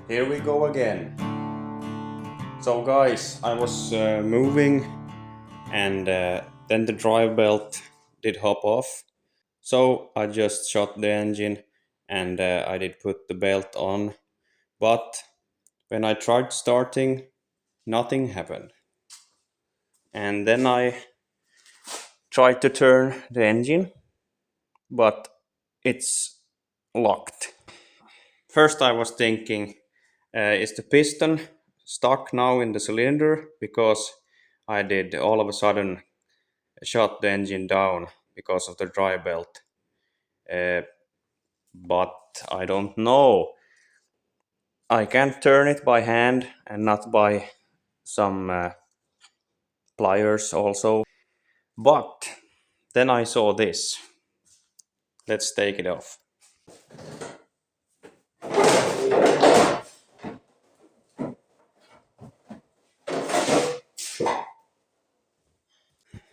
Here we go again. So guys, I was moving and then the drive belt did hop off. So I just shut the engine and I did put the belt on. But when I tried starting, nothing happened. And then I tried to turn the engine, but it's locked. First I was thinking, is the piston stuck now in the cylinder? Because I did all of a sudden shut the engine down because of the dry belt. Uh, but I don't know. I can turn it by hand and not by some pliers also. But then I saw this. Let's take it off.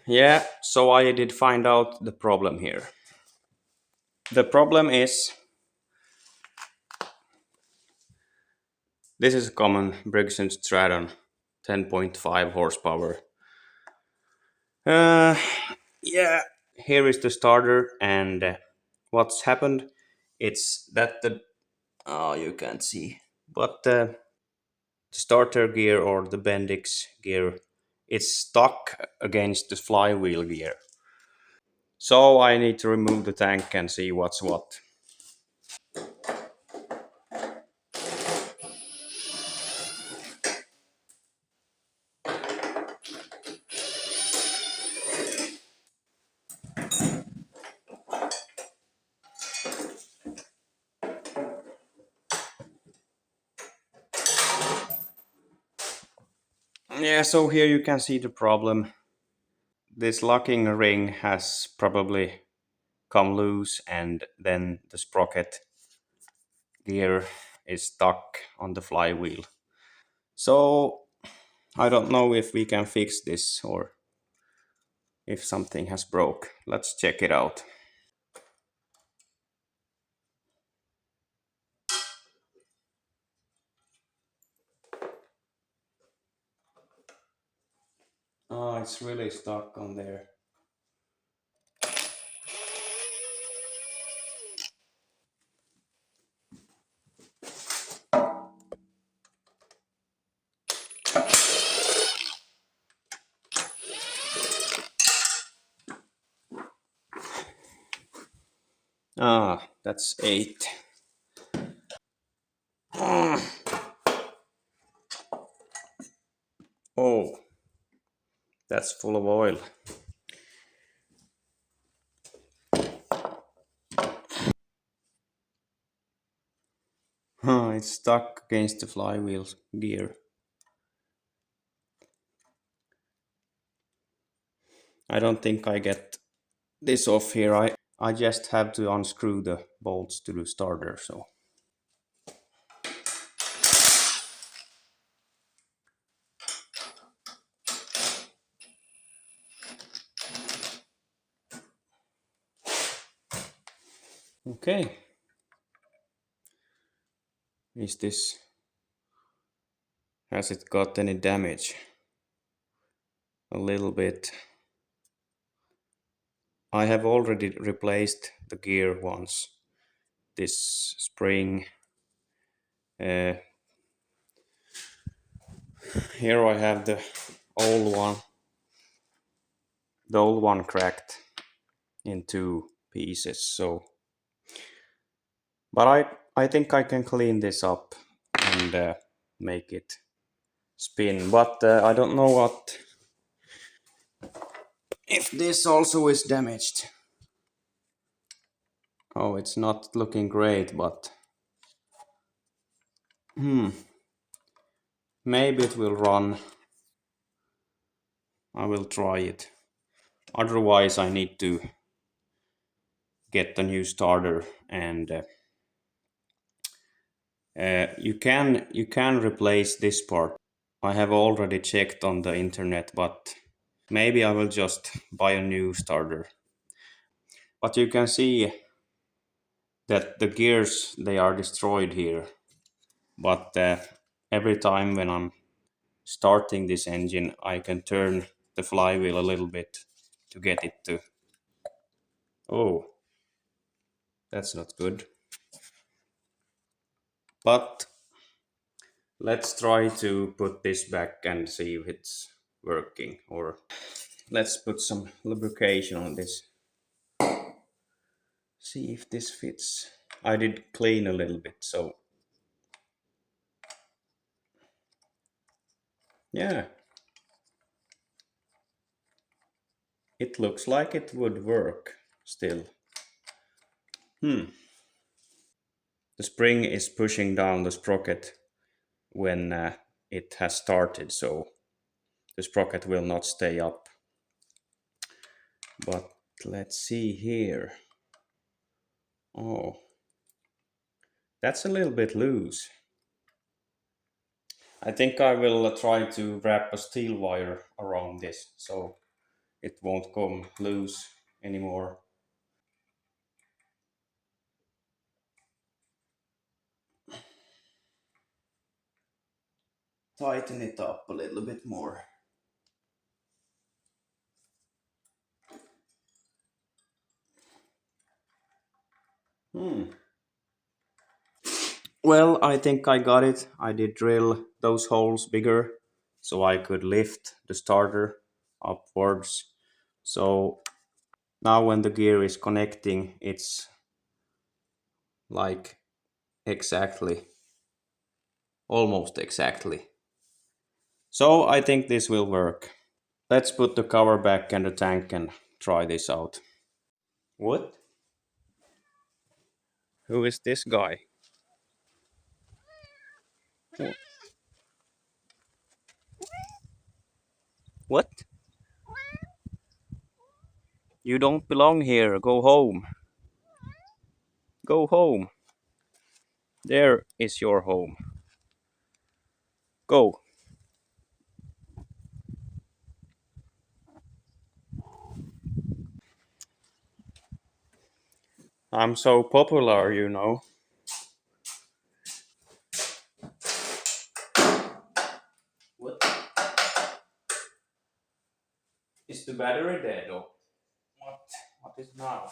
Yeah, so I did find out the problem here. The problem is this is a common briggs&stratton 10.5 horsepower. Uh, yeah, here is the starter, and what's happened? It's that the you can't see, but the starter gear or the Bendix gear, it's stuck against the flywheel gear. So I need to remove the tank and see what's what. Yeah, so here you can see the problem. This locking ring has probably come loose and then the sprocket gear is stuck on the flywheel. So I don't know if we can fix this or if something has broke. Let's check it out. Oh, it's really stuck on there. Ah, that's 8. Oh, that's full of oil. It's stuck against the flywheel gear. I don't think I get this off here. I just have to unscrew the bolts to the starter. So okay, is this, has it got any damage? A little bit. I have already replaced the gear once. This spring. Uh, Here I have the old one. The old one cracked in 2 pieces. So, but I think I can clean this up and make it spin. But I don't know what if this also is damaged. Oh, it's not looking great, but maybe it will run. I will try it. Otherwise, I need to get the new starter, and you can replace this part. I have already checked on the internet, but maybe I will just buy a new starter. But you can see that the gears, they are destroyed here. but every time when I'm starting this engine, I can turn the flywheel a little bit to get it to. Oh, that's not good. But let's try to put this back and see if it's working. Or let's put some lubrication on this. See if this fits. I did clean a little bit, so yeah, it looks like it would work still. Hmm. The spring is pushing down the sprocket when it has started, so the sprocket will not stay up. But let's see here. Oh, that's a little bit loose. I think I will try to wrap a steel wire around this so it won't come loose anymore. Tighten it up a little bit more. Hmm. Well, I think I got it. I did drill those holes bigger so I could lift the starter upwards. So now when the gear is connecting, it's like exactly, almost exactly. So I think this will work. Let's put the cover back and the tank and try this out. What? Who is this guy? What? You don't belong here. Go home. Go home. There is your home. Go. I'm so popular, you know. What? Is the battery dead or what? What is now?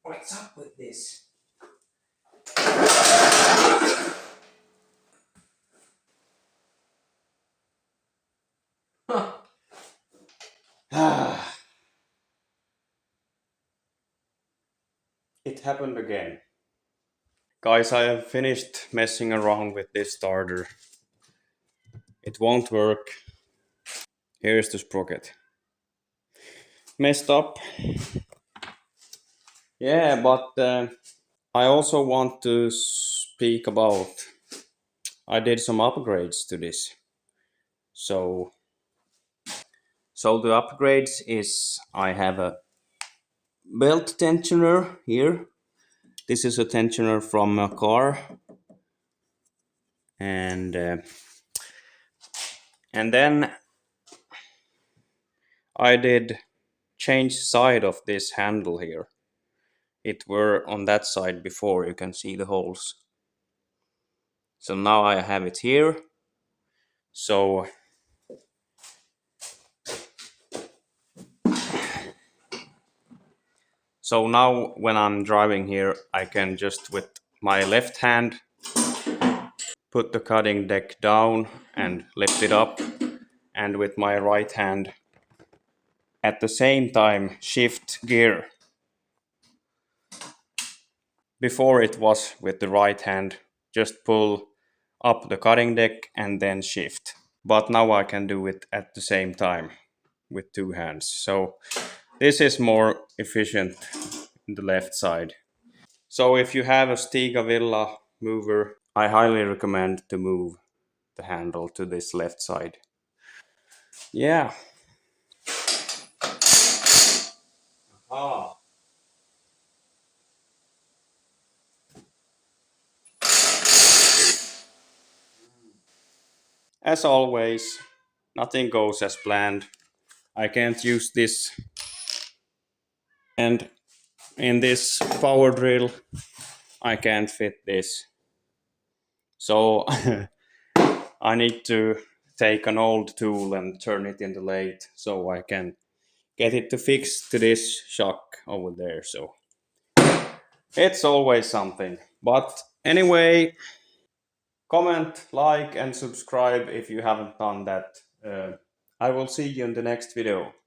What's up with this? It happened again. Guys, I have finished messing around with this starter. It won't work. Here's the sprocket. Messed up. Yeah, but I also want to speak about. I did some upgrades to this. So, so the upgrades is I have a belt tensioner here. This is a tensioner from a car, and then I did change side of this handle here. It were on that side before. You can see the holes. So now I have it here. So now when I'm driving here, I can just with my left hand put the cutting deck down and lift it up, and with my right hand at the same time shift gear. Before it was with the right hand, just pull up the cutting deck and then shift. But now I can do it at the same time with two hands. So this is more efficient in the left side. So if you have a Stiga Villa mover, I highly recommend to move the handle to this left side. Yeah, as always, nothing goes as planned. I can't use this, and in this power drill I can't fit this. So I need to take an old tool and turn it in the lathe so I can get it to fix to this shock over there. So it's always something. But anyway, comment, like, and subscribe if you haven't done that. I will see you in the next video.